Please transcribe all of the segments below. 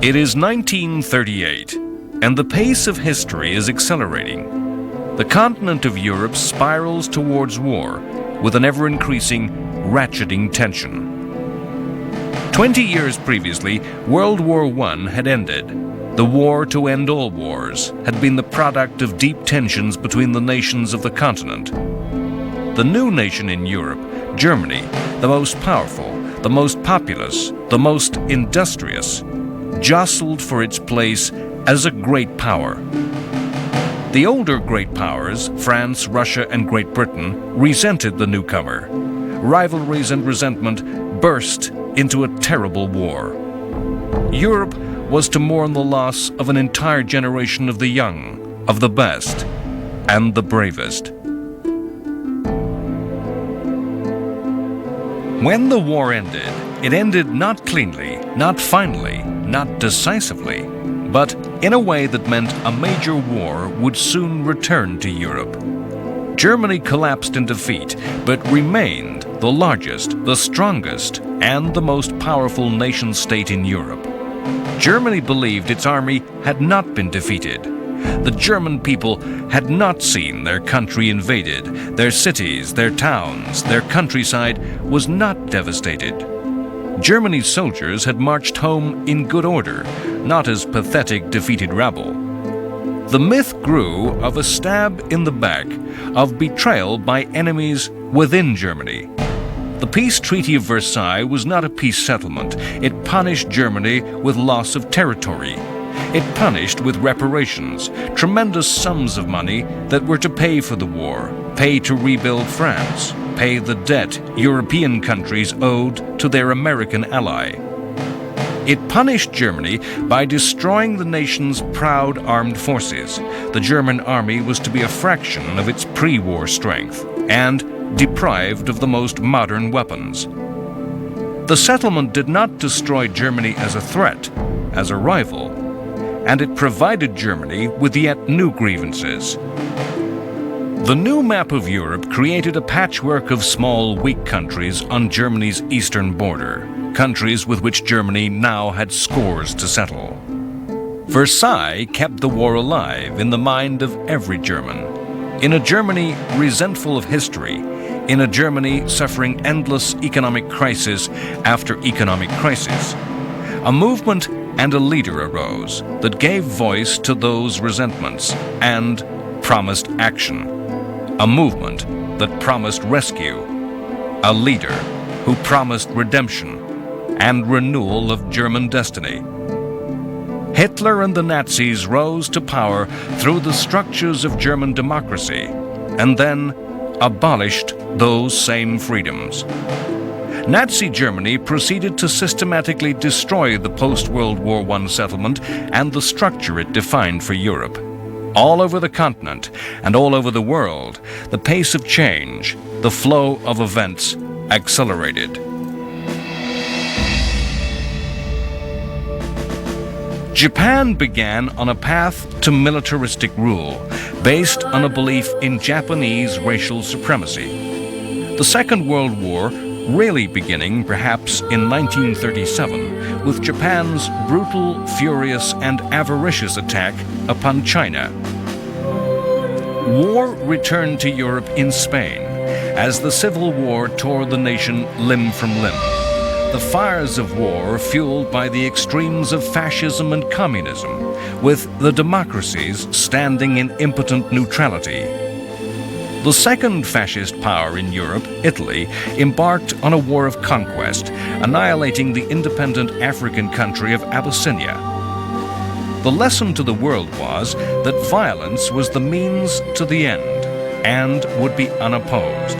It is 1938, and the pace of history is accelerating. The continent of Europe spirals towards war with an ever-increasing, ratcheting tension. 20 years previously, World War I had ended. The war to end all wars had been the product of deep tensions between the nations of the continent. The new nation in Europe, Germany, the most powerful, the most populous, the most industrious, jostled for its place as a great power. The older great powers, France, Russia, and Great Britain, resented the newcomer. Rivalries and resentment burst into a terrible war. Europe was to mourn the loss of an entire generation of the young, of the best, and the bravest. When the war ended, it ended not cleanly, not finally, not decisively, but in a way that meant a major war would soon return to Europe. Germany collapsed in defeat, but remained the largest, the strongest, and the most powerful nation-state in Europe. Germany believed its army had not been defeated. The German people had not seen their country invaded. Their cities, their towns, their countryside was not devastated. Germany's soldiers had marched home in good order, not as pathetic defeated rabble. The myth grew of a stab in the back, of betrayal by enemies within Germany. The peace treaty of Versailles was not a peace settlement. It punished Germany with loss of territory. It punished with reparations, tremendous sums of money that were to pay for the war, pay to rebuild France, pay the debt European countries owed to their American ally. It punished Germany by destroying the nation's proud armed forces. The German army was to be a fraction of its pre-war strength and deprived of the most modern weapons. The settlement did not destroy Germany as a threat, as a rival, and it provided Germany with yet new grievances. The new map of Europe created a patchwork of small, weak countries on Germany's eastern border, countries with which Germany now had scores to settle. Versailles kept the war alive in the mind of every German. In a Germany resentful of history, in a Germany suffering endless economic crisis after economic crisis, a movement and a leader arose that gave voice to those resentments and promised action. A movement that promised rescue. A leader who promised redemption and renewal of German destiny. Hitler and the Nazis rose to power through the structures of German democracy and then abolished those same freedoms. Nazi Germany proceeded to systematically destroy the post-World War I settlement and the structure it defined for Europe. All over the continent and all over the world, the pace of change, the flow of events, accelerated. Japan began on a path to militaristic rule, based on a belief in Japanese racial supremacy. The Second World War really beginning perhaps in 1937 with Japan's brutal, furious, and avaricious attack upon China. War returned to Europe in Spain as the Civil War tore the nation limb from limb. The fires of war fueled by the extremes of fascism and communism, with the democracies standing in impotent neutrality. The second fascist power in Europe, Italy, embarked on a war of conquest, annihilating the independent African country of Abyssinia. The lesson to the world was that violence was the means to the end and would be unopposed.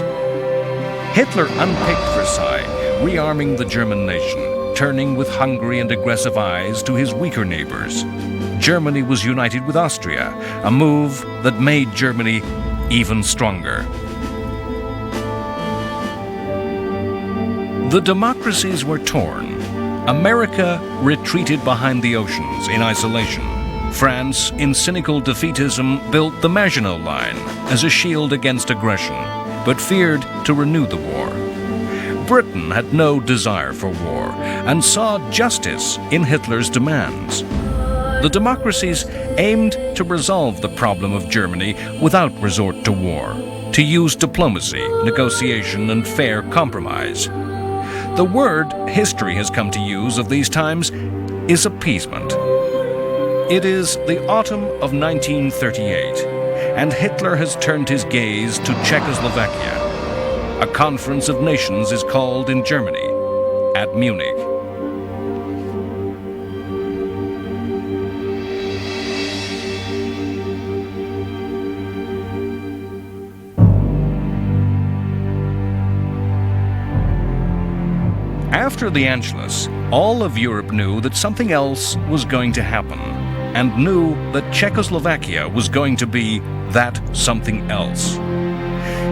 Hitler unpicked Versailles, rearming the German nation, turning with hungry and aggressive eyes to his weaker neighbors. Germany was united with Austria, a move that made Germany even stronger. The democracies were torn. America retreated behind the oceans in isolation. France, in cynical defeatism, built the Maginot Line as a shield against aggression, but feared to renew the war. Britain had no desire for war and saw justice in Hitler's demands. The democracies aimed to resolve the problem of Germany without resort to war, to use diplomacy, negotiation, and fair compromise. The word history has come to use of these times is appeasement. It is the autumn of 1938, and Hitler has turned his gaze to Czechoslovakia. A conference of nations is called in Germany, at Munich. After the Anschluss, all of Europe knew that something else was going to happen, and knew that Czechoslovakia was going to be that something else.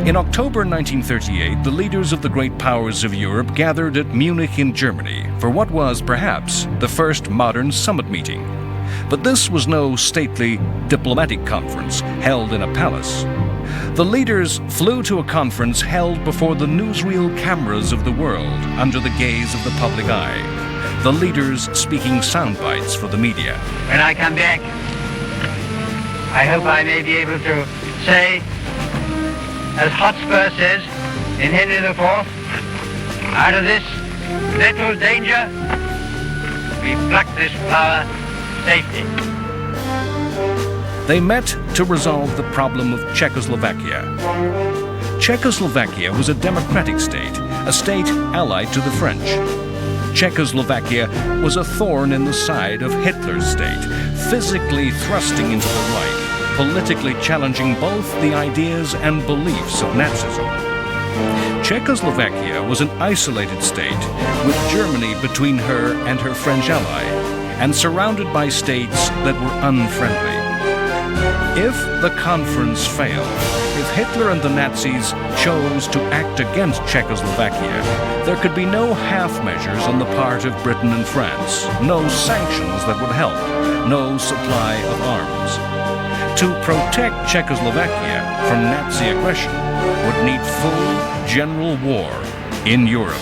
In October 1938, the leaders of the great powers of Europe gathered at Munich in Germany for what was, perhaps, the first modern summit meeting. But this was no stately diplomatic conference held in a palace. The leaders flew to a conference held before the newsreel cameras of the world under the gaze of the public eye. The leaders speaking sound bites for the media. When I come back, I hope I may be able to say, as Hotspur says in Henry IV, out of this little danger, we pluck this flower safely. They met to resolve the problem of Czechoslovakia. Czechoslovakia was a democratic state, a state allied to the French. Czechoslovakia was a thorn in the side of Hitler's state, physically thrusting into the right, politically challenging both the ideas and beliefs of Nazism. Czechoslovakia was an isolated state, with Germany between her and her French ally, and surrounded by states that were unfriendly. If the conference failed, if Hitler and the Nazis chose to act against Czechoslovakia, there could be no half measures on the part of Britain and France, no sanctions that would help, no supply of arms. To protect Czechoslovakia from Nazi aggression would need full general war in Europe.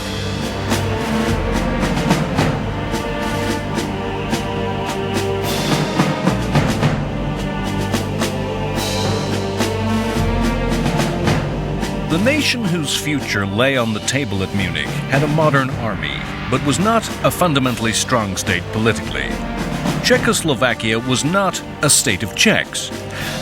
The nation whose future lay on the table at Munich had a modern army, but was not a fundamentally strong state politically. Czechoslovakia was not a state of Czechs.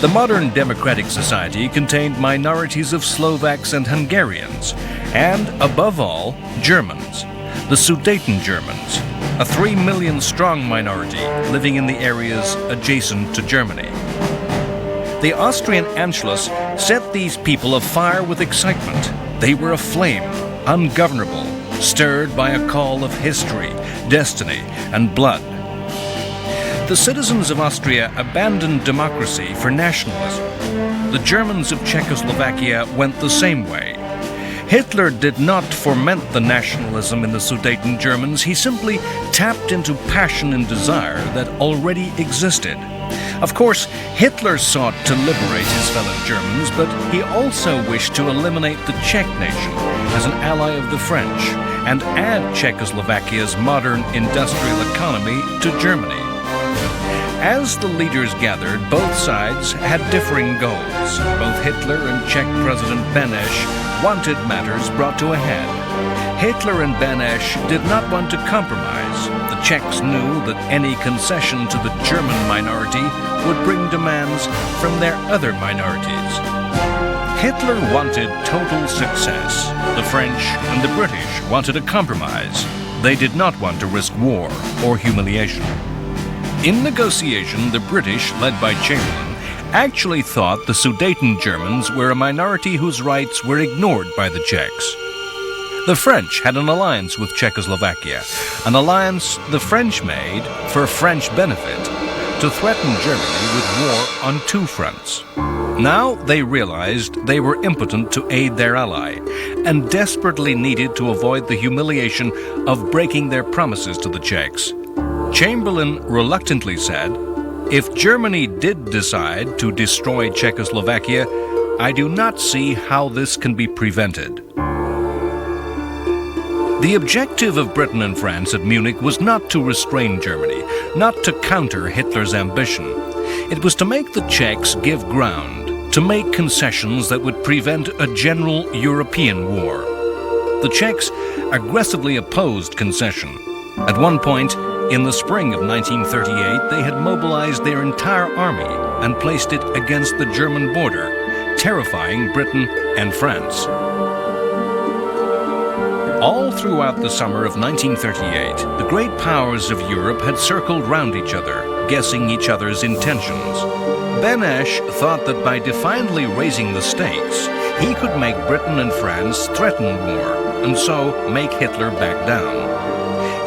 The modern democratic society contained minorities of Slovaks and Hungarians, and, above all, Germans, the Sudeten Germans, a 3 million strong minority living in the areas adjacent to Germany. The Austrian Anschluss set these people afire with excitement. They were aflame, ungovernable, stirred by a call of history, destiny, and blood. The citizens of Austria abandoned democracy for nationalism. The Germans of Czechoslovakia went the same way. Hitler did not foment the nationalism in the Sudeten Germans. He simply tapped into passion and desire that already existed. Of course, Hitler sought to liberate his fellow Germans, but he also wished to eliminate the Czech nation as an ally of the French and add Czechoslovakia's modern industrial economy to Germany. As the leaders gathered, both sides had differing goals. Both Hitler and Czech President Beneš wanted matters brought to a head. Hitler and Beneš did not want to compromise. The Czechs knew that any concession to the German minority would bring demands from their other minorities. Hitler wanted total success. The French and the British wanted a compromise. They did not want to risk war or humiliation. In negotiation, the British, led by Chamberlain, actually thought the Sudeten Germans were a minority whose rights were ignored by the Czechs. The French had an alliance with Czechoslovakia, an alliance the French made for French benefit, to threaten Germany with war on two fronts. Now they realized they were impotent to aid their ally, and desperately needed to avoid the humiliation of breaking their promises to the Czechs. Chamberlain reluctantly said, "If Germany did decide to destroy Czechoslovakia, I do not see how this can be prevented." The objective of Britain and France at Munich was not to restrain Germany, not to counter Hitler's ambition. It was to make the Czechs give ground, to make concessions that would prevent a general European war. The Czechs aggressively opposed concession. At one point, in the spring of 1938, they had mobilized their entire army and placed it against the German border, terrifying Britain and France. All throughout the summer of 1938, the great powers of Europe had circled round each other, guessing each other's intentions. Benesch thought that by defiantly raising the stakes, he could make Britain and France threaten war, and so make Hitler back down.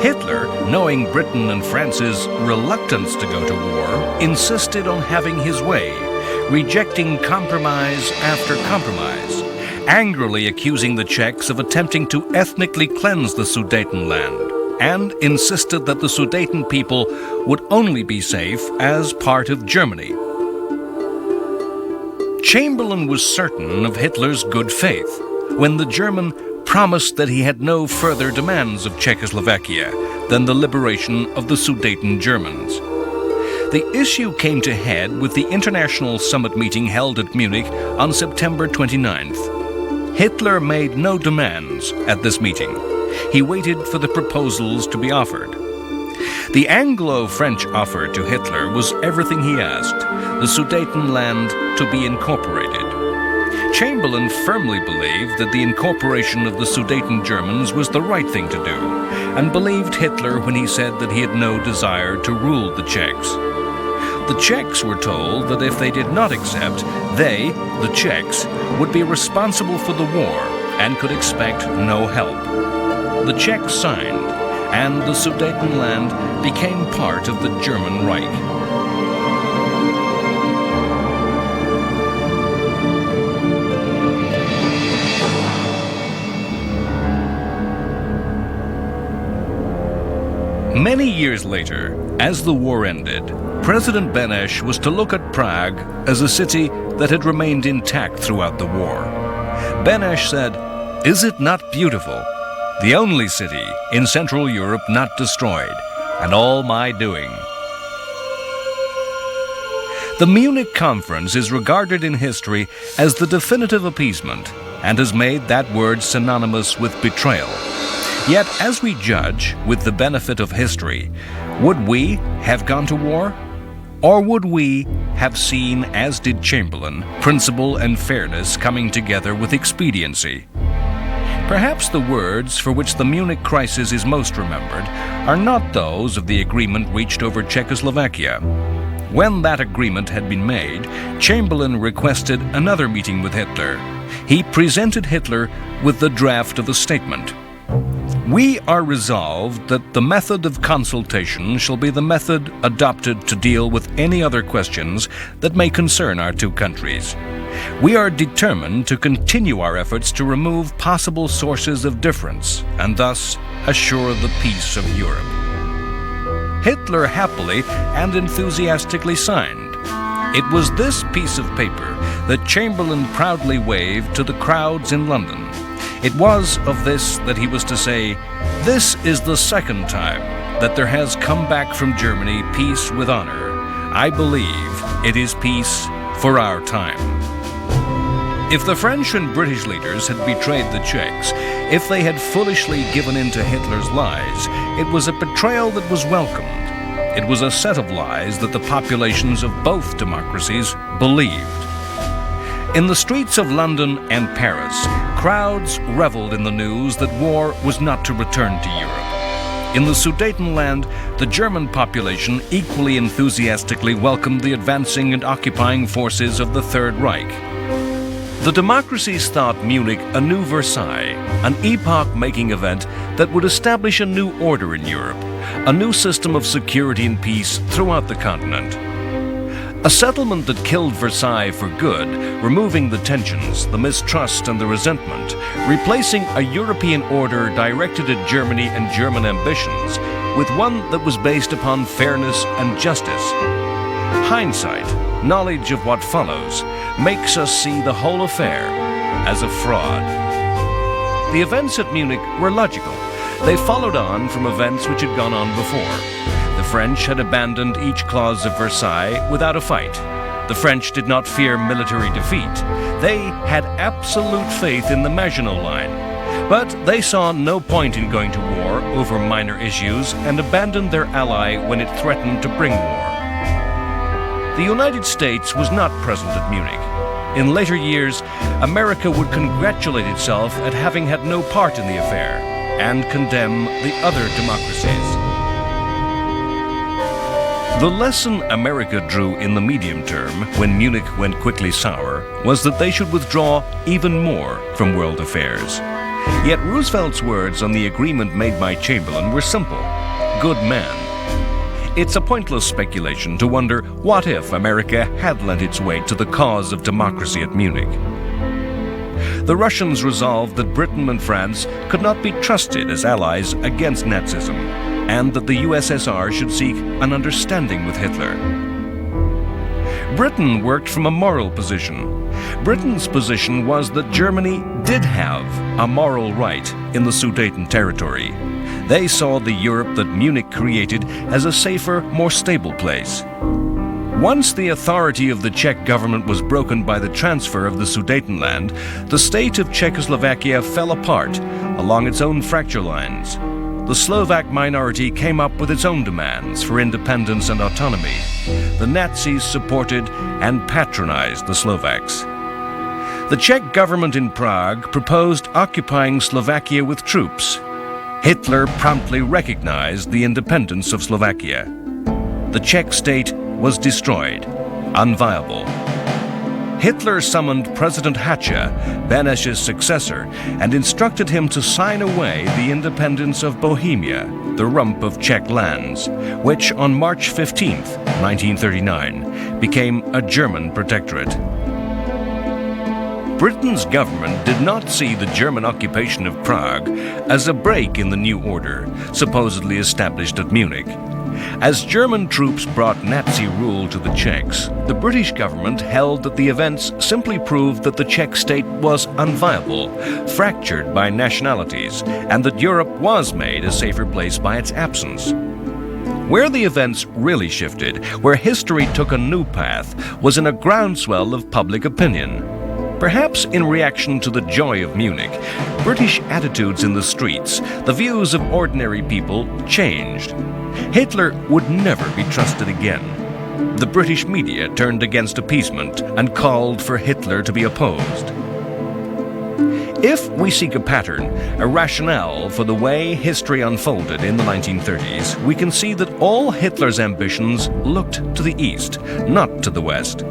Hitler, knowing Britain and France's reluctance to go to war, insisted on having his way, rejecting compromise after compromise, angrily accusing the Czechs of attempting to ethnically cleanse the Sudetenland, and insisted that the Sudeten people would only be safe as part of Germany. Chamberlain was certain of Hitler's good faith when the German promised that he had no further demands of Czechoslovakia than the liberation of the Sudeten Germans. The issue came to head with the international summit meeting held at Munich on September 29th. Hitler made no demands at this meeting. He waited for the proposals to be offered. The Anglo-French offer to Hitler was everything he asked, the Sudetenland to be incorporated. Chamberlain firmly believed that the incorporation of the Sudeten Germans was the right thing to do, and believed Hitler when he said that he had no desire to rule the Czechs. The Czechs were told that if they did not accept, they, the Czechs, would be responsible for the war and could expect no help. The Czechs signed, and the Sudetenland became part of the German Reich. Many years later, as the war ended, President Benesch was to look at Prague as a city that had remained intact throughout the war. Benesch said, "Is it not beautiful? The only city in Central Europe not destroyed, and all my doing." The Munich Conference is regarded in history as the definitive appeasement and has made that word synonymous with betrayal. Yet, as we judge with the benefit of history, would we have gone to war? Or would we have seen, as did Chamberlain, principle and fairness coming together with expediency? Perhaps the words for which the Munich crisis is most remembered are not those of the agreement reached over Czechoslovakia. When that agreement had been made, Chamberlain requested another meeting with Hitler. He presented Hitler with the draft of a statement. "We are resolved that the method of consultation shall be the method adopted to deal with any other questions that may concern our two countries. We are determined to continue our efforts to remove possible sources of difference and thus assure the peace of Europe." Hitler happily and enthusiastically signed. It was this piece of paper that Chamberlain proudly waved to the crowds in London. It was of this that he was to say, "This is the second time that there has come back from Germany peace with honor. I believe it is peace for our time." If the French and British leaders had betrayed the Czechs, if they had foolishly given in to Hitler's lies, it was a betrayal that was welcomed. It was a set of lies that the populations of both democracies believed. In the streets of London and Paris, crowds reveled in the news that war was not to return to Europe. In the Sudetenland, the German population equally enthusiastically welcomed the advancing and occupying forces of the Third Reich. The democracies thought Munich a new Versailles, an epoch-making event that would establish a new order in Europe, a new system of security and peace throughout the continent. A settlement that killed Versailles for good, removing the tensions, the mistrust and the resentment, replacing a European order directed at Germany and German ambitions with one that was based upon fairness and justice. Hindsight, knowledge of what follows, makes us see the whole affair as a fraud. The events at Munich were logical. They followed on from events which had gone on before. The French had abandoned each clause of Versailles without a fight. The French did not fear military defeat. They had absolute faith in the Maginot Line. But they saw no point in going to war over minor issues and abandoned their ally when it threatened to bring war. The United States was not present at Munich. In later years, America would congratulate itself at having had no part in the affair and condemn the other democracies. The lesson America drew in the medium term, when Munich went quickly sour, was that they should withdraw even more from world affairs. Yet Roosevelt's words on the agreement made by Chamberlain were simple: good man. It's a pointless speculation to wonder what if America had lent its weight to the cause of democracy at Munich. The Russians resolved that Britain and France could not be trusted as allies against Nazism, and that the USSR should seek an understanding with Hitler. Britain worked from a moral position. Britain's position was that Germany did have a moral right in the Sudeten territory. They saw the Europe that Munich created as a safer, more stable place. Once the authority of the Czech government was broken by the transfer of the Sudetenland, the state of Czechoslovakia fell apart along its own fracture lines. The Slovak minority came up with its own demands for independence and autonomy. The Nazis supported and patronized the Slovaks. The Czech government in Prague proposed occupying Slovakia with troops. Hitler promptly recognized the independence of Slovakia. The Czech state was destroyed, unviable. Hitler summoned President Hacha, Beneš's successor, and instructed him to sign away the independence of Bohemia, the rump of Czech lands, which on March 15, 1939, became a German protectorate. Britain's government did not see the German occupation of Prague as a break in the new order, supposedly established at Munich. As German troops brought Nazi rule to the Czechs, the British government held that the events simply proved that the Czech state was unviable, fractured by nationalities, and that Europe was made a safer place by its absence. Where the events really shifted, where history took a new path, was in a groundswell of public opinion. Perhaps in reaction to the joy of Munich, British attitudes in the streets, the views of ordinary people changed. Hitler would never be trusted again. The British media turned against appeasement and called for Hitler to be opposed. If we seek a pattern, a rationale for the way history unfolded in the 1930s, we can see that all Hitler's ambitions looked to the east, not to the west.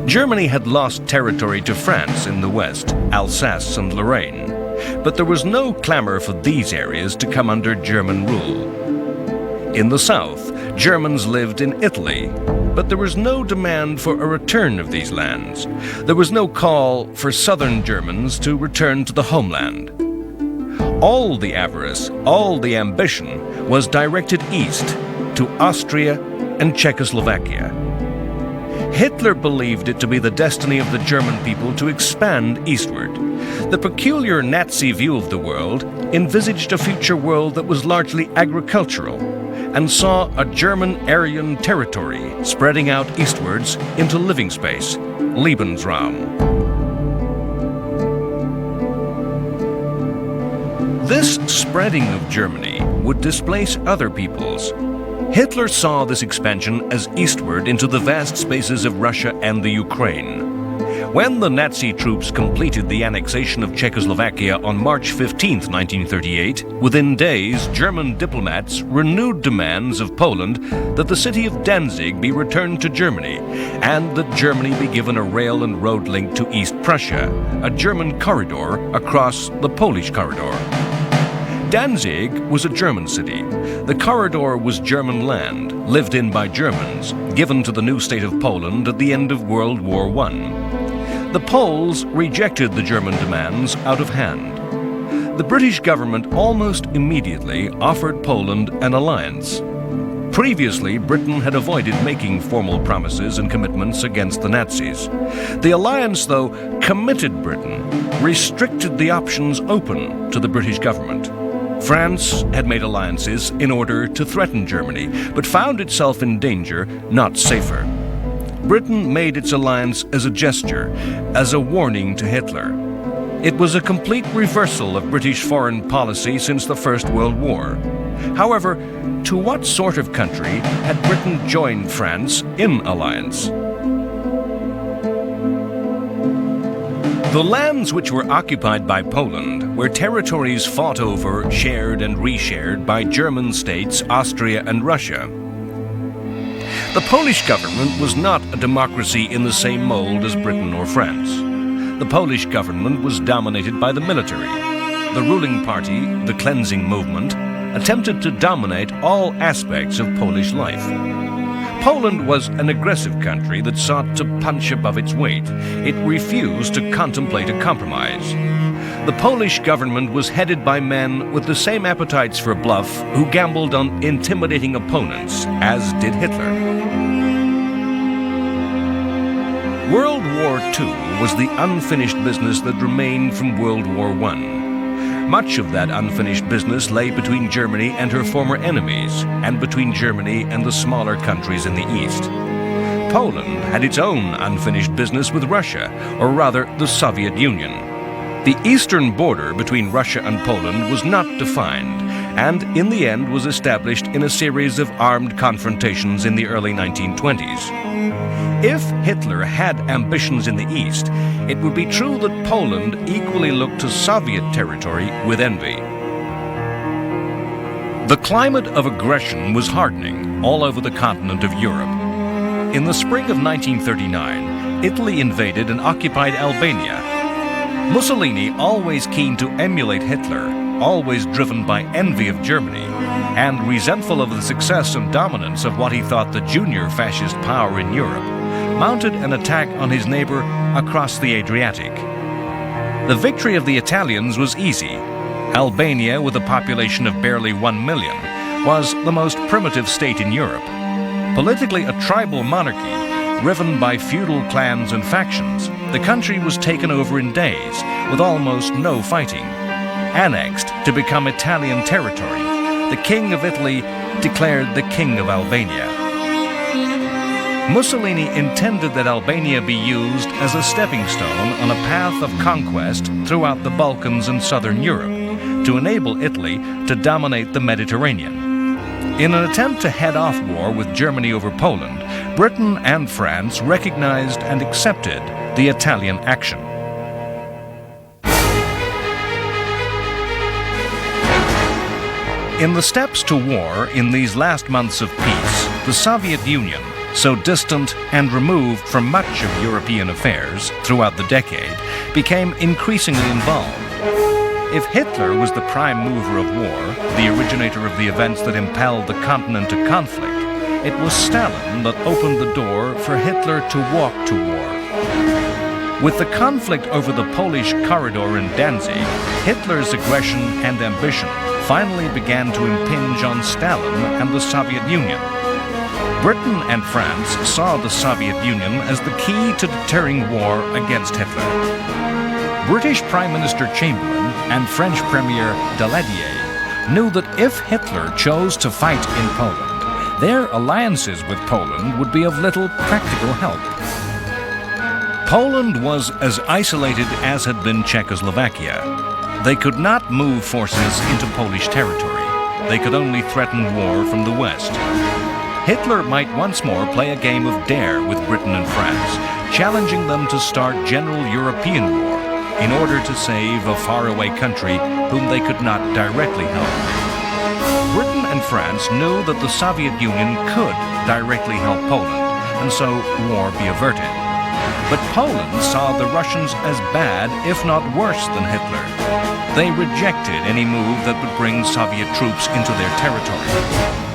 Germany had lost territory to France in the west, Alsace and Lorraine, but there was no clamor for these areas to come under German rule. In the south, Germans lived in Italy, but there was no demand for a return of these lands. There was no call for southern Germans to return to the homeland. All the avarice, all the ambition was directed east to Austria and Czechoslovakia. Hitler believed it to be the destiny of the German people to expand eastward. The peculiar Nazi view of the world envisaged a future world that was largely agricultural and saw a German Aryan territory spreading out eastwards into living space, Lebensraum. This spreading of Germany would displace other peoples. Hitler saw this expansion as eastward into the vast spaces of Russia and the Ukraine. When the Nazi troops completed the annexation of Czechoslovakia on March 15, 1938, within days German diplomats renewed demands of Poland that the city of Danzig be returned to Germany and that Germany be given a rail and road link to East Prussia, a German corridor across the Polish corridor. Danzig was a German city. The corridor was German land, lived in by Germans, given to the new state of Poland at the end of World War I. The Poles rejected the German demands out of hand. The British government almost immediately offered Poland an alliance. Previously, Britain had avoided making formal promises and commitments against the Nazis. The alliance, though, committed Britain, restricted the options open to the British government. France had made alliances in order to threaten Germany, but found itself in danger, not safer. Britain made its alliance as a gesture, as a warning to Hitler. It was a complete reversal of British foreign policy since the First World War. However, to what sort of country had Britain joined France in alliance? The lands which were occupied by Poland were territories fought over, shared and reshared by German states, Austria and Russia. The Polish government was not a democracy in the same mold as Britain or France. The Polish government was dominated by the military. The ruling party, the cleansing movement, attempted to dominate all aspects of Polish life. Poland was an aggressive country that sought to punch above its weight. It refused to contemplate a compromise. The Polish government was headed by men with the same appetites for bluff who gambled on intimidating opponents, as did Hitler. World War II was the unfinished business that remained from World War I. Much of that unfinished business lay between Germany and her former enemies, and between Germany and the smaller countries in the East. Poland had its own unfinished business with Russia, or rather the Soviet Union. The eastern border between Russia and Poland was not defined, and in the end was established in a series of armed confrontations in the early 1920s. If Hitler had ambitions in the East, it would be true that Poland equally looked to Soviet territory with envy. The climate of aggression was hardening all over the continent of Europe. In the spring of 1939, Italy invaded and occupied Albania. Mussolini, always keen to emulate Hitler, always driven by envy of Germany, and resentful of the success and dominance of what he thought the junior fascist power in Europe, mounted an attack on his neighbor across the Adriatic. The victory of the Italians was easy. Albania, with a population of barely 1 million, was the most primitive state in Europe. Politically a tribal monarchy, riven by feudal clans and factions, the country was taken over in days, with almost no fighting. Annexed to become Italian territory, the King of Italy declared the King of Albania. Mussolini intended that Albania be used as a stepping stone on a path of conquest throughout the Balkans and southern Europe, to enable Italy to dominate the Mediterranean. In an attempt to head off war with Germany over Poland, Britain and France recognized and accepted the Italian action. In the steps to war in these last months of peace, the Soviet Union, so distant and removed from much of European affairs throughout the decade, became increasingly involved. If Hitler was the prime mover of war, the originator of the events that impelled the continent to conflict, it was Stalin that opened the door for Hitler to walk to war. With the conflict over the Polish corridor in Danzig, Hitler's aggression and ambition finally began to impinge on Stalin and the Soviet Union. Britain and France saw the Soviet Union as the key to deterring war against Hitler. British Prime Minister Chamberlain and French Premier Daladier knew that if Hitler chose to fight in Poland, their alliances with Poland would be of little practical help. Poland was as isolated as had been Czechoslovakia. They could not move forces into Polish territory. They could only threaten war from the west. Hitler might once more play a game of dare with Britain and France, challenging them to start general European war in order to save a faraway country whom they could not directly help. Britain and France knew that the Soviet Union could directly help Poland, and so war be averted. But Poland saw the Russians as bad, if not worse, than Hitler. They rejected any move that would bring Soviet troops into their territory.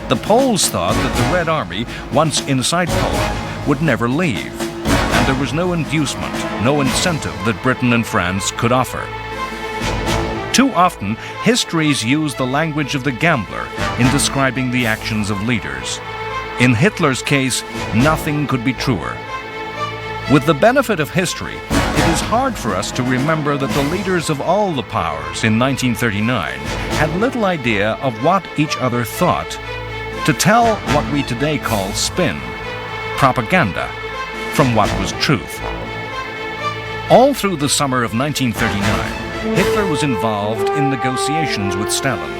The Poles thought that the Red Army, once inside Poland, would never leave, and there was no inducement, no incentive that Britain and France could offer. Too often, histories use the language of the gambler in describing the actions of leaders. In Hitler's case, nothing could be truer. With the benefit of history, it is hard for us to remember that the leaders of all the powers in 1939 had little idea of what each other thought. To tell what we today call spin, propaganda, from what was truth. All through the summer of 1939, Hitler was involved in negotiations with Stalin.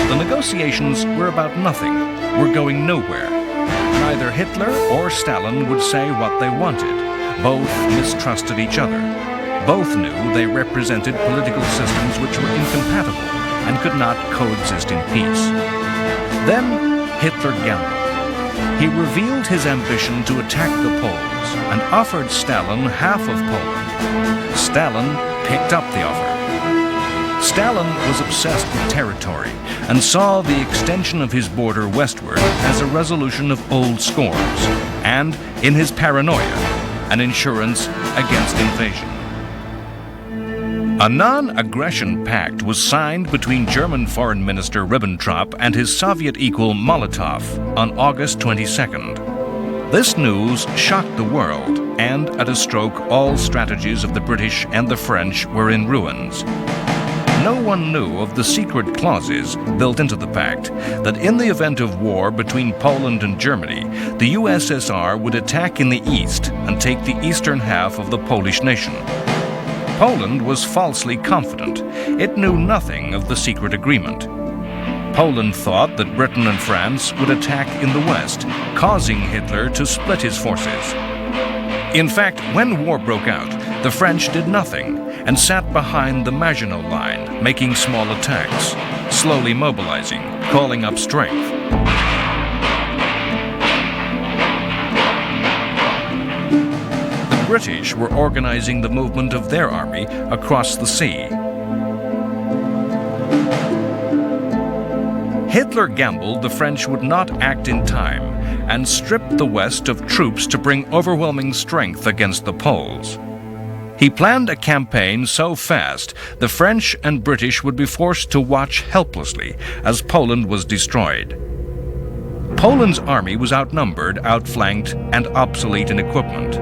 The negotiations were about nothing, were going nowhere. Neither Hitler or Stalin would say what they wanted. Both mistrusted each other. Both knew they represented political systems which were incompatible and could not coexist in peace. Then Hitler gambled. He revealed his ambition to attack the Poles and offered Stalin half of Poland. Stalin picked up the offer. Stalin was obsessed with territory and saw the extension of his border westward as a resolution of old scores and, in his paranoia, an insurance against invasion. A non-aggression pact was signed between German Foreign Minister Ribbentrop and his Soviet equal Molotov on August 22nd. This news shocked the world, and at a stroke all strategies of the British and the French were in ruins. No one knew of the secret clauses built into the pact that in the event of war between Poland and Germany, the USSR would attack in the east and take the eastern half of the Polish nation. Poland was falsely confident. It knew nothing of the secret agreement. Poland thought that Britain and France would attack in the west, causing Hitler to split his forces. In fact, when war broke out, the French did nothing and sat behind the Maginot Line, making small attacks, slowly mobilizing, calling up strength. The British were organizing the movement of their army across the sea. Hitler gambled the French would not act in time and stripped the West of troops to bring overwhelming strength against the Poles. He planned a campaign so fast the French and British would be forced to watch helplessly as Poland was destroyed. Poland's army was outnumbered, outflanked, and obsolete in equipment.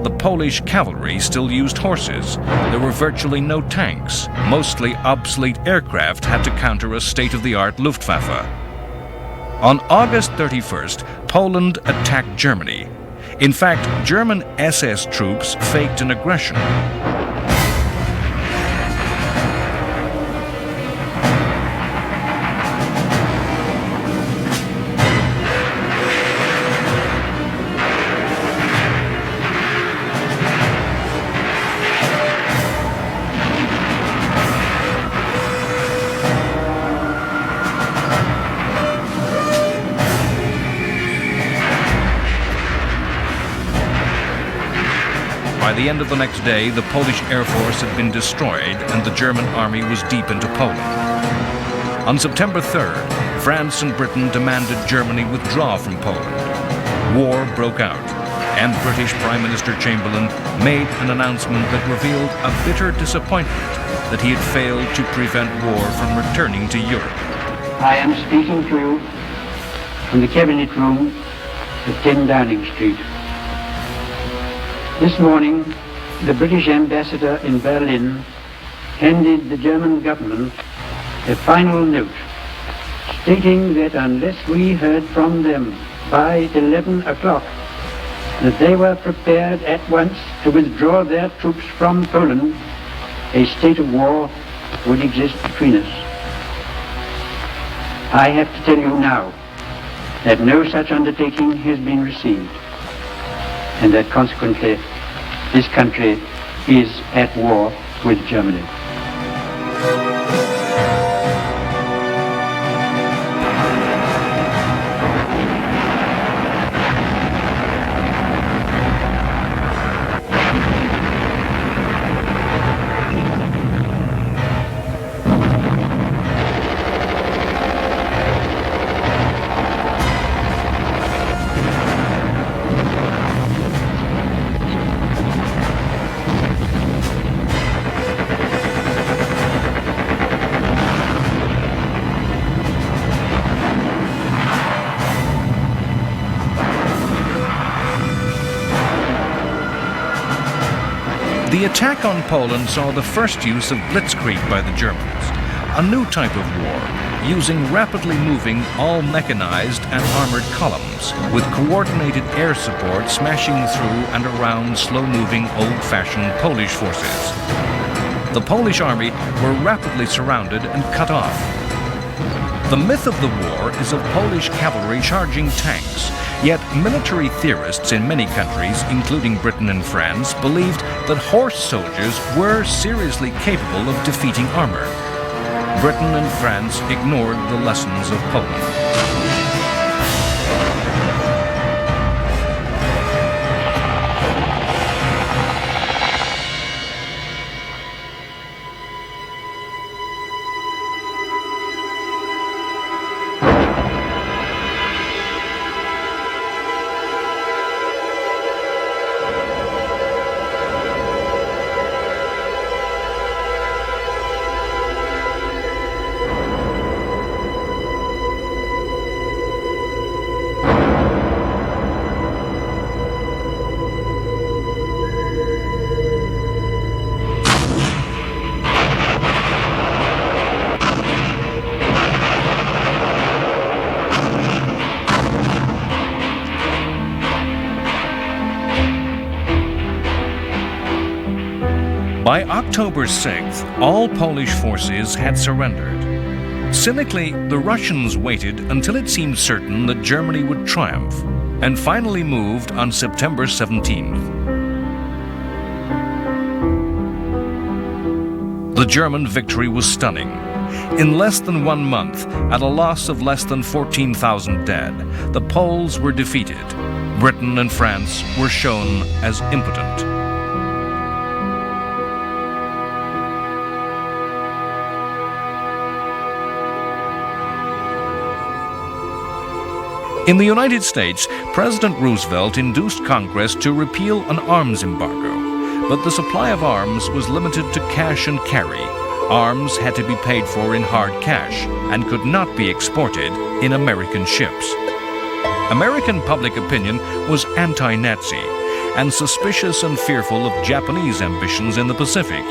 The Polish cavalry still used horses. There were virtually no tanks. Mostly obsolete aircraft had to counter a state-of-the-art Luftwaffe. On August 31st, Poland attacked Germany. In fact, German SS troops faked an aggression. By the end of the next day, the Polish Air Force had been destroyed and the German army was deep into Poland. On September 3rd, France and Britain demanded Germany withdraw from Poland. War broke out, and British Prime Minister Chamberlain made an announcement that revealed a bitter disappointment that he had failed to prevent war from returning to Europe. I am speaking to you from the Cabinet Room at 10 Downing Street. This morning, the British ambassador in Berlin handed the German government a final note stating that unless we heard from them by 11 o'clock, that they were prepared at once to withdraw their troops from Poland, a state of war would exist between us. I have to tell you now that no such undertaking has been received, and that consequently this country is at war with Germany. The attack on Poland saw the first use of blitzkrieg by the Germans, a new type of war, using rapidly moving, all-mechanized and armored columns, with coordinated air support smashing through and around slow-moving, old-fashioned Polish forces. The Polish army were rapidly surrounded and cut off. The myth of the war is of Polish cavalry charging tanks, yet military theorists in many countries, including Britain and France, believed that horse soldiers were seriously capable of defeating armor. Britain and France ignored the lessons of Poland. By October 6th, all Polish forces had surrendered. Cynically, the Russians waited until it seemed certain that Germany would triumph, and finally moved on September 17th. The German victory was stunning. In less than 1 month, at a loss of less than 14,000 dead, the Poles were defeated. Britain and France were shown as impotent. In the United States, President Roosevelt induced Congress to repeal an arms embargo, but the supply of arms was limited to cash and carry. Arms had to be paid for in hard cash and could not be exported in American ships. American public opinion was anti-Nazi and suspicious and fearful of Japanese ambitions in the Pacific,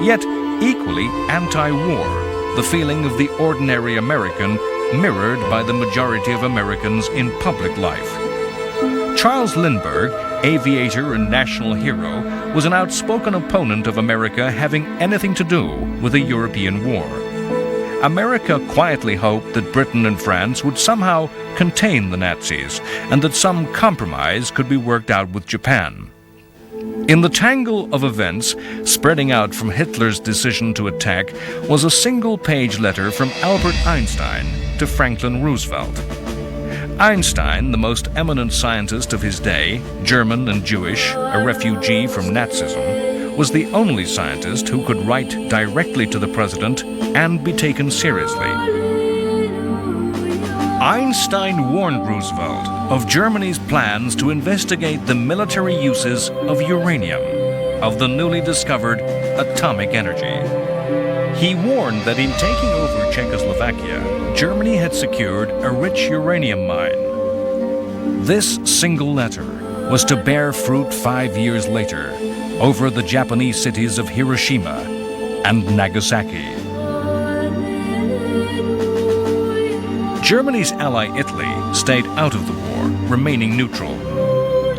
yet equally anti-war, the feeling of the ordinary American mirrored by the majority of Americans in public life. Charles Lindbergh, aviator and national hero, was an outspoken opponent of America having anything to do with a European war. America quietly hoped that Britain and France would somehow contain the Nazis and that some compromise could be worked out with Japan. In the tangle of events, spreading out from Hitler's decision to attack, was a single-page letter from Albert Einstein to Franklin Roosevelt. Einstein, the most eminent scientist of his day, German and Jewish, a refugee from Nazism, was the only scientist who could write directly to the president and be taken seriously. Einstein warned Roosevelt of Germany's plans to investigate the military uses of uranium, of the newly discovered atomic energy. He warned that in taking over Czechoslovakia, Germany had secured a rich uranium mine. This single letter was to bear fruit 5 years later over the Japanese cities of Hiroshima and Nagasaki. Germany's ally Italy stayed out of the war, remaining neutral.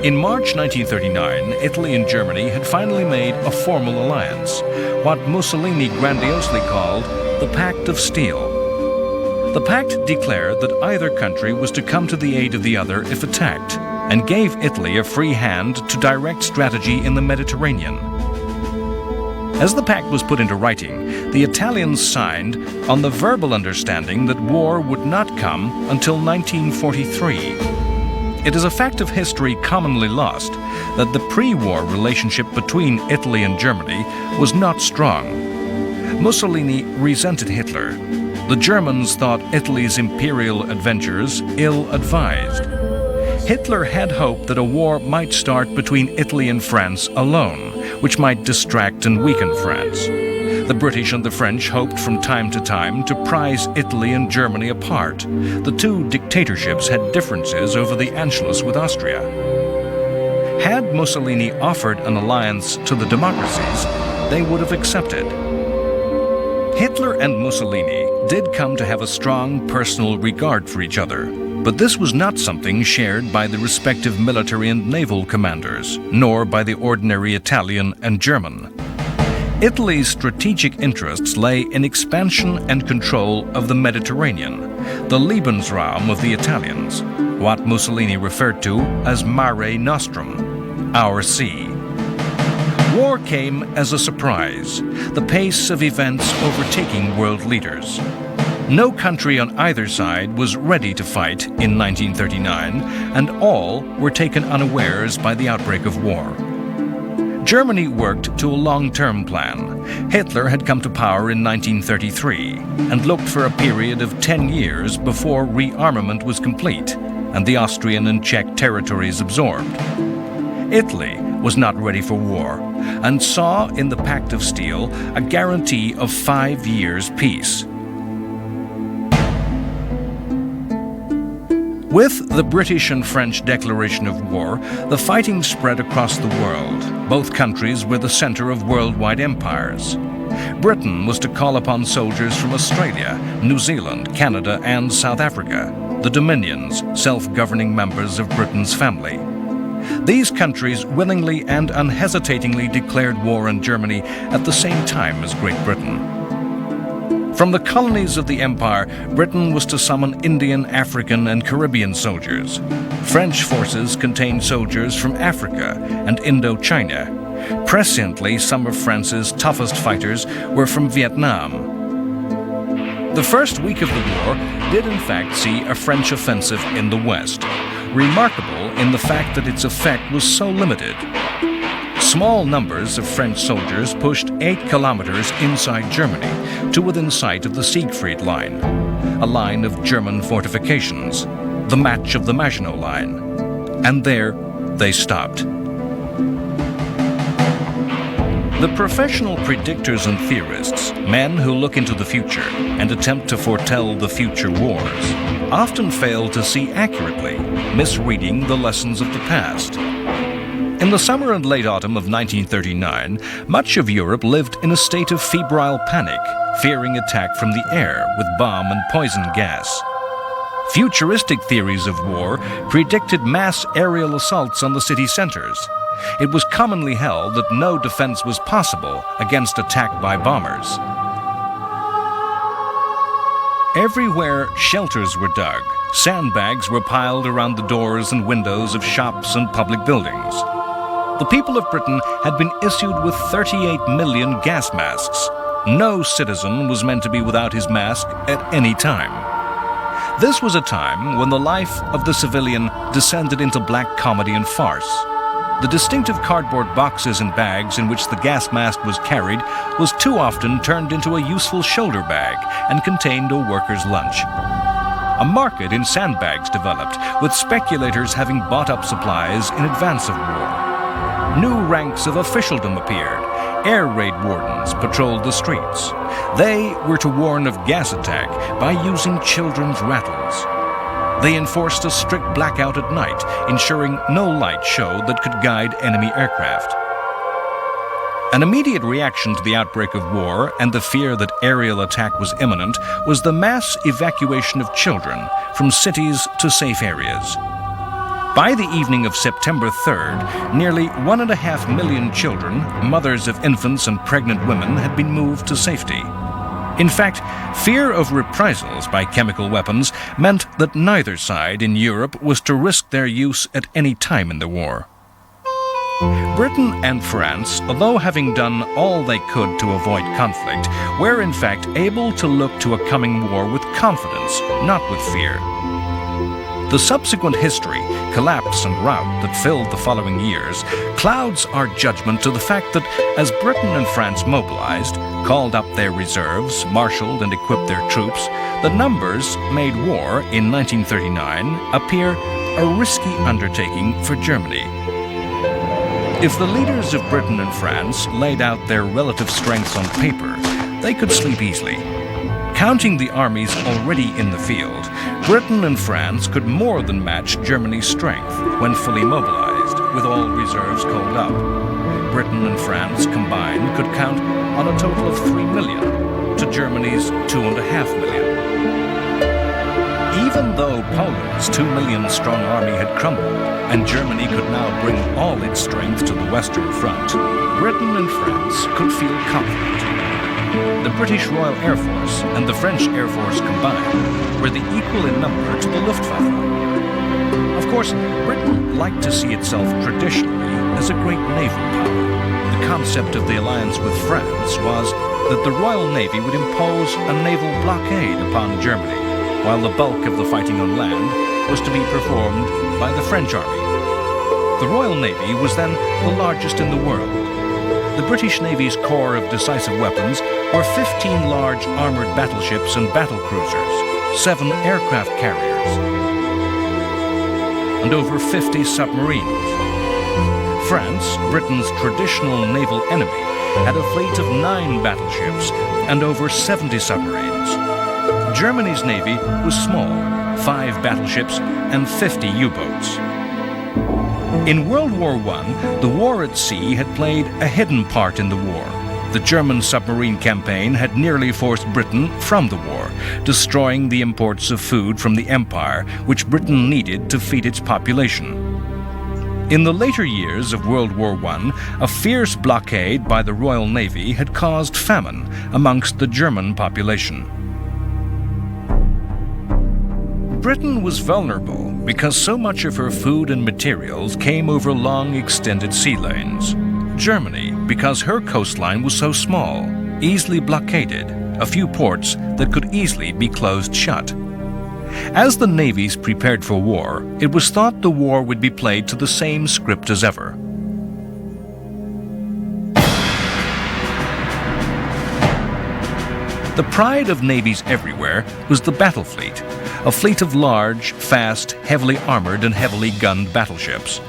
In March 1939, Italy and Germany had finally made a formal alliance, what Mussolini grandiosely called the Pact of Steel. The pact declared that either country was to come to the aid of the other if attacked, and gave Italy a free hand to direct strategy in the Mediterranean. As the pact was put into writing, the Italians signed on the verbal understanding that war would not come until 1943. It is a fact of history commonly lost that the pre-war relationship between Italy and Germany was not strong. Mussolini resented Hitler. The Germans thought Italy's imperial adventures ill-advised. Hitler had hoped that a war might start between Italy and France alone, which might distract and weaken France. The British and the French hoped from time to time to prize Italy and Germany apart. The two dictatorships had differences over the Anschluss with Austria. Had Mussolini offered an alliance to the democracies, they would have accepted. Hitler and Mussolini did come to have a strong personal regard for each other, but this was not something shared by the respective military and naval commanders, nor by the ordinary Italian and German. Italy's strategic interests lay in expansion and control of the Mediterranean, the Lebensraum of the Italians, what Mussolini referred to as Mare Nostrum, our sea. War came as a surprise, the pace of events overtaking world leaders. No country on either side was ready to fight in 1939, and all were taken unawares by the outbreak of war. Germany worked to a long-term plan. Hitler had come to power in 1933 and looked for a period of 10 years before rearmament was complete and the Austrian and Czech territories absorbed. Italy was not ready for war and saw in the Pact of Steel a guarantee of 5 years' peace. With the British and French declaration of war, the fighting spread across the world. Both countries were the center of worldwide empires. Britain was to call upon soldiers from Australia, New Zealand, Canada, and South Africa, the Dominions, self-governing members of Britain's family. These countries willingly and unhesitatingly declared war on Germany at the same time as Great Britain. From the colonies of the empire, Britain was to summon Indian, African, and Caribbean soldiers. French forces contained soldiers from Africa and Indochina. Presciently, some of France's toughest fighters were from Vietnam. The first week of the war did in fact see a French offensive in the west, remarkable in the fact that its effect was so limited. Small numbers of French soldiers pushed 8 kilometers inside Germany to within sight of the Siegfried Line, a line of German fortifications, the match of the Maginot Line. And there they stopped. The professional predictors and theorists, men who look into the future and attempt to foretell the future wars, often fail to see accurately, misreading the lessons of the past. In the summer and late autumn of 1939, much of Europe lived in a state of febrile panic, fearing attack from the air with bomb and poison gas. Futuristic theories of war predicted mass aerial assaults on the city centers. It was commonly held that no defense was possible against attack by bombers. Everywhere shelters were dug, sandbags were piled around the doors and windows of shops and public buildings. The people of Britain had been issued with 38 million gas masks. No citizen was meant to be without his mask at any time. This was a time when the life of the civilian descended into black comedy and farce. The distinctive cardboard boxes and bags in which the gas mask was carried was too often turned into a useful shoulder bag and contained a worker's lunch. A market in sandbags developed, with speculators having bought up supplies in advance of war. New ranks of officialdom appeared. Air raid wardens patrolled the streets. They were to warn of gas attack by using children's rattles. They enforced a strict blackout at night, ensuring no light showed that could guide enemy aircraft. An immediate reaction to the outbreak of war and the fear that aerial attack was imminent was the mass evacuation of children from cities to safe areas. By the evening of September 3rd, nearly 1.5 million children, mothers of infants and pregnant women, had been moved to safety. In fact, fear of reprisals by chemical weapons meant that neither side in Europe was to risk their use at any time in the war. Britain and France, although having done all they could to avoid conflict, were in fact able to look to a coming war with confidence, not with fear. The subsequent history, collapse and rout that filled the following years clouds our judgment to the fact that as Britain and France mobilized, called up their reserves, marshaled and equipped their troops, the numbers made war in 1939 appear a risky undertaking for Germany. If the leaders of Britain and France laid out their relative strengths on paper, they could sleep easily. Counting the armies already in the field, Britain and France could more than match Germany's strength when fully mobilized. mobilized, with all reserves called up. Britain and France combined could count on a total of 3 million to Germany's 2.5 million. Even though Poland's 2 million strong army had crumbled and Germany could now bring all its strength to the Western Front, Britain and France could feel confident. The British Royal Air Force and the French Air Force combined were the equal in number to the Luftwaffe. Of course, Britain liked to see itself traditionally as a great naval power. The concept of the alliance with France was that the Royal Navy would impose a naval blockade upon Germany, while the bulk of the fighting on land was to be performed by the French army. The Royal Navy was then the largest in the world. The British Navy's corps of decisive weapons were 15 large armored battleships and battlecruisers, 7 aircraft carriers, and over 50 submarines. France, Britain's traditional naval enemy, had a fleet of 9 battleships and over 70 submarines. Germany's navy was small, 5 battleships and 50 U-boats. In World War I, the war at sea had played a hidden part in the war. The German submarine campaign had nearly forced Britain from the war, destroying the imports of food from the empire, which Britain needed to feed its population. In the later years of World War I, a fierce blockade by the Royal Navy had caused famine amongst the German population. Britain was vulnerable because so much of her food and materials came over long, extended sea lanes. Germany, because her coastline was so small, easily blockaded a few ports that could easily be closed shut. As the navies prepared for war, it was thought the war would be played to the same script as ever. The pride of navies everywhere was the battle fleet, a fleet of large, fast, heavily armored and heavily gunned battleships.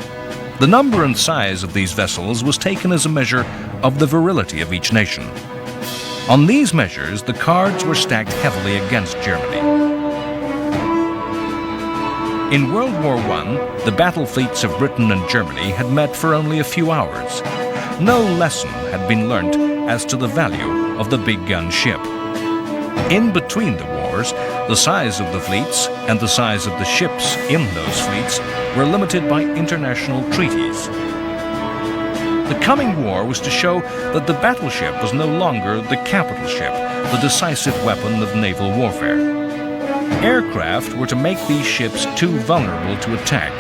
The number and size of these vessels was taken as a measure of the virility of each nation. On these measures, the cards were stacked heavily against Germany. In World War I, the battle fleets of Britain and Germany had met for only a few hours. No lesson had been learnt as to the value of the big gun ship. In between the wars, the size of the fleets and the size of the ships in those fleets were limited by international treaties. The coming war was to show that the battleship was no longer the capital ship, the decisive weapon of naval warfare. Aircraft were to make these ships too vulnerable to attack.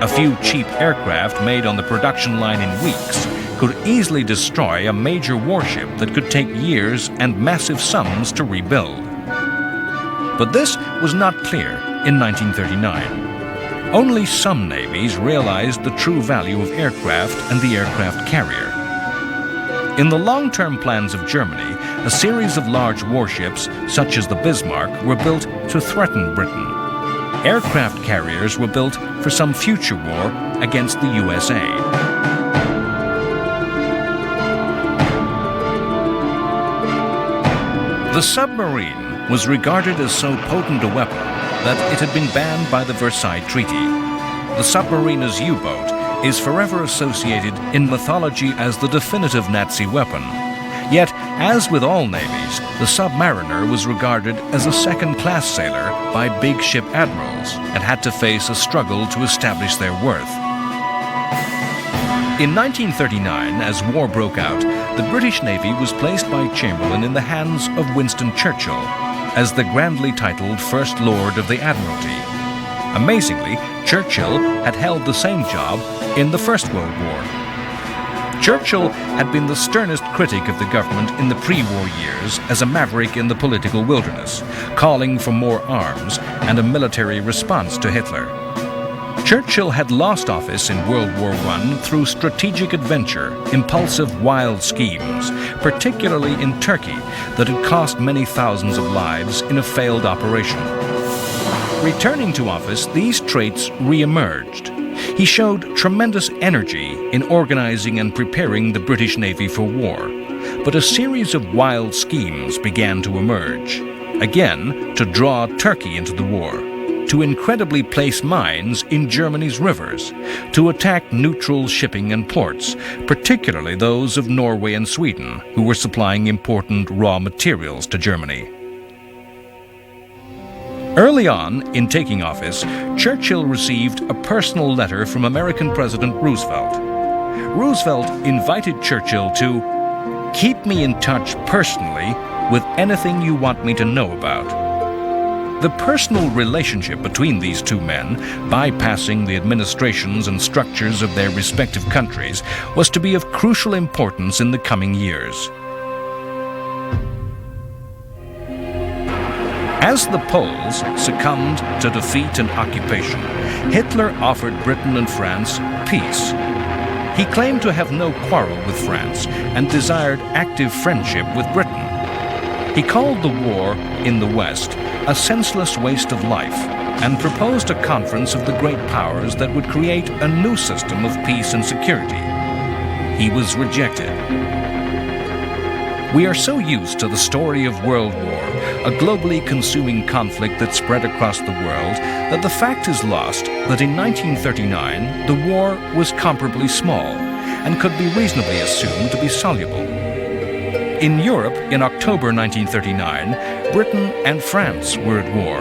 A few cheap aircraft made on the production line in weeks could easily destroy a major warship that could take years and massive sums to rebuild. But this was not clear in 1939. Only some navies realized the true value of aircraft and the aircraft carrier. In the long-term plans of Germany, a series of large warships, such as the Bismarck, were built to threaten Britain. Aircraft carriers were built for some future war against the USA. The submarine was regarded as so potent a weapon that it had been banned by the Versailles Treaty. The submarine as U-boat is forever associated in mythology as the definitive Nazi weapon. Yet, as with all navies, the submariner was regarded as a second-class sailor by big ship admirals and had to face a struggle to establish their worth. In 1939, as war broke out, the British Navy was placed by Chamberlain in the hands of Winston Churchill as the grandly titled First Lord of the Admiralty. Amazingly, Churchill had held the same job in the First World War. Churchill had been the sternest critic of the government in the pre-war years as a maverick in the political wilderness, calling for more arms and a military response to Hitler. Churchill had lost office in World War I through strategic adventure, impulsive, wild schemes, particularly in Turkey, that had cost many thousands of lives in a failed operation. Returning to office, these traits re-emerged. He showed tremendous energy in organizing and preparing the British Navy for war, but a series of wild schemes began to emerge, again to draw Turkey into the war, to incredibly place mines in Germany's rivers, to attack neutral shipping and ports, particularly those of Norway and Sweden, who were supplying important raw materials to Germany. Early on, in taking office, Churchill received a personal letter from American President Roosevelt. Roosevelt invited Churchill to keep me in touch personally with anything you want me to know about. The personal relationship between these two men, bypassing the administrations and structures of their respective countries, was to be of crucial importance in the coming years. As the Poles succumbed to defeat and occupation, Hitler offered Britain and France peace. He claimed to have no quarrel with France and desired active friendship with Britain. He called the war in the West a senseless waste of life and proposed a conference of the great powers that would create a new system of peace and security. He was rejected. We are so used to the story of World War, a globally consuming conflict that spread across the world, that the fact is lost that in 1939 the war was comparably small and could be reasonably assumed to be soluble. In Europe, in October 1939, Britain and France were at war,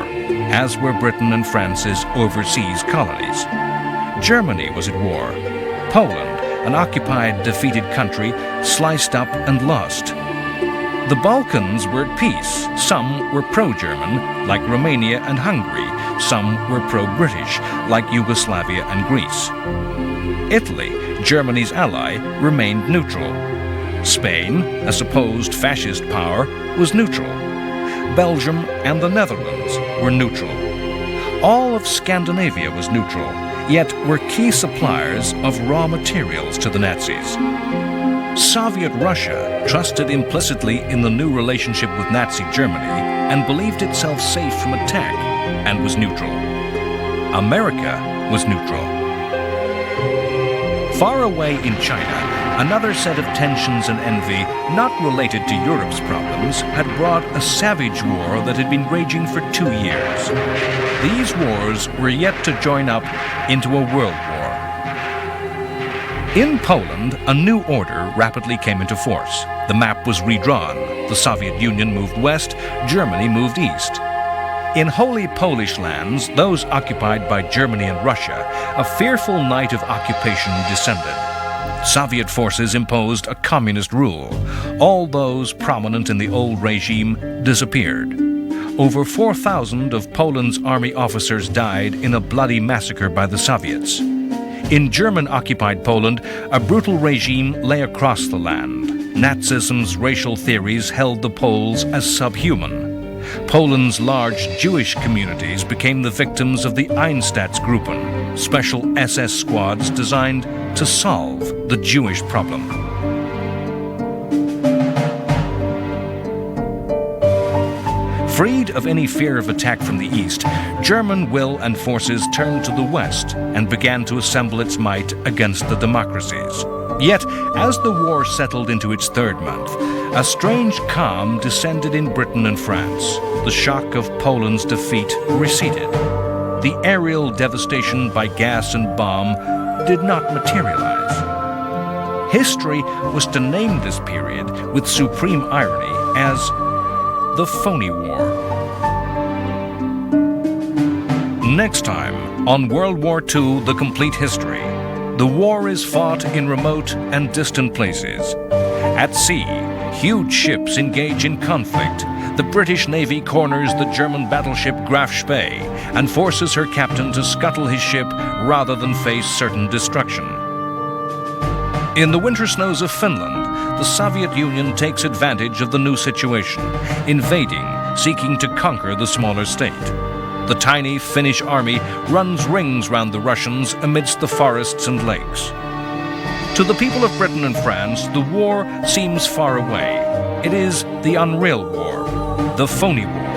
as were Britain and France's overseas colonies. Germany was at war. Poland, an occupied, defeated country, sliced up and lost. The Balkans were at peace. Some were pro-German, like Romania and Hungary. Some were pro-British, like Yugoslavia and Greece. Italy, Germany's ally, remained neutral. Spain, a supposed fascist power, was neutral. Belgium and the Netherlands were neutral. All of Scandinavia was neutral, yet were key suppliers of raw materials to the Nazis. Soviet Russia trusted implicitly in the new relationship with Nazi Germany and believed itself safe from attack and was neutral. America was neutral. Far away in China, another set of tensions and envy, not related to Europe's problems, had brought a savage war that had been raging for 2 years. These wars were yet to join up into a world war. In Poland, a new order rapidly came into force. The map was redrawn. The Soviet Union moved west, Germany moved east. In holy Polish lands, those occupied by Germany and Russia, a fearful night of occupation descended. Soviet forces imposed a communist rule. All those prominent in the old regime disappeared. Over 4,000 of Poland's army officers died in a bloody massacre by the Soviets. In German-occupied Poland, a brutal regime lay across the land. Nazism's racial theories held the Poles as subhuman. Poland's large Jewish communities became the victims of the Einsatzgruppen, special SS squads designed to solve the Jewish problem. Freed of any fear of attack from the east, German will and forces turned to the west and began to assemble its might against the democracies. Yet, as the war settled into its third month, a strange calm descended in Britain and France. The shock of Poland's defeat receded. The aerial devastation by gas and bomb did not materialize. History was to name this period, with supreme irony, as the Phony War. Next time, on World War II, The Complete History. The war is fought in remote and distant places. At sea, huge ships engage in conflict. The British Navy corners the German battleship Graf Spee and forces her captain to scuttle his ship rather than face certain destruction. In the winter snows of Finland, the Soviet Union takes advantage of the new situation, invading, seeking to conquer the smaller state. The tiny Finnish army runs rings round the Russians amidst the forests and lakes. To the people of Britain and France, the war seems far away. It is the unreal war, the phony war.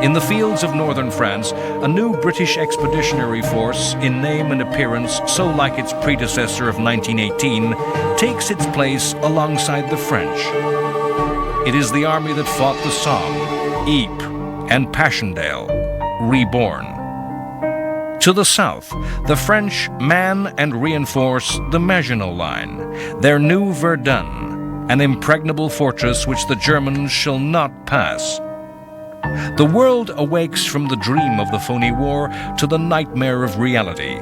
In the fields of northern France, a new British expeditionary force, in name and appearance so like its predecessor of 1918, takes its place alongside the French. It is the army that fought the Somme, Ypres, and Passchendaele, reborn. To the south, the French man and reinforce the Maginot Line, their new Verdun, an impregnable fortress which the Germans shall not pass. The world awakes from the dream of the phony war to the nightmare of reality.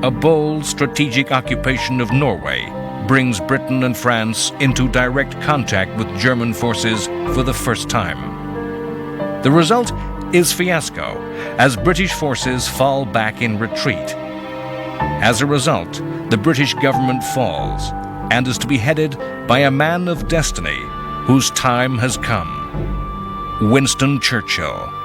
A bold strategic occupation of Norway brings Britain and France into direct contact with German forces for the first time. The result is fiasco, as British forces fall back in retreat. As a result, the British government falls and is to be headed by a man of destiny whose time has come, Winston Churchill.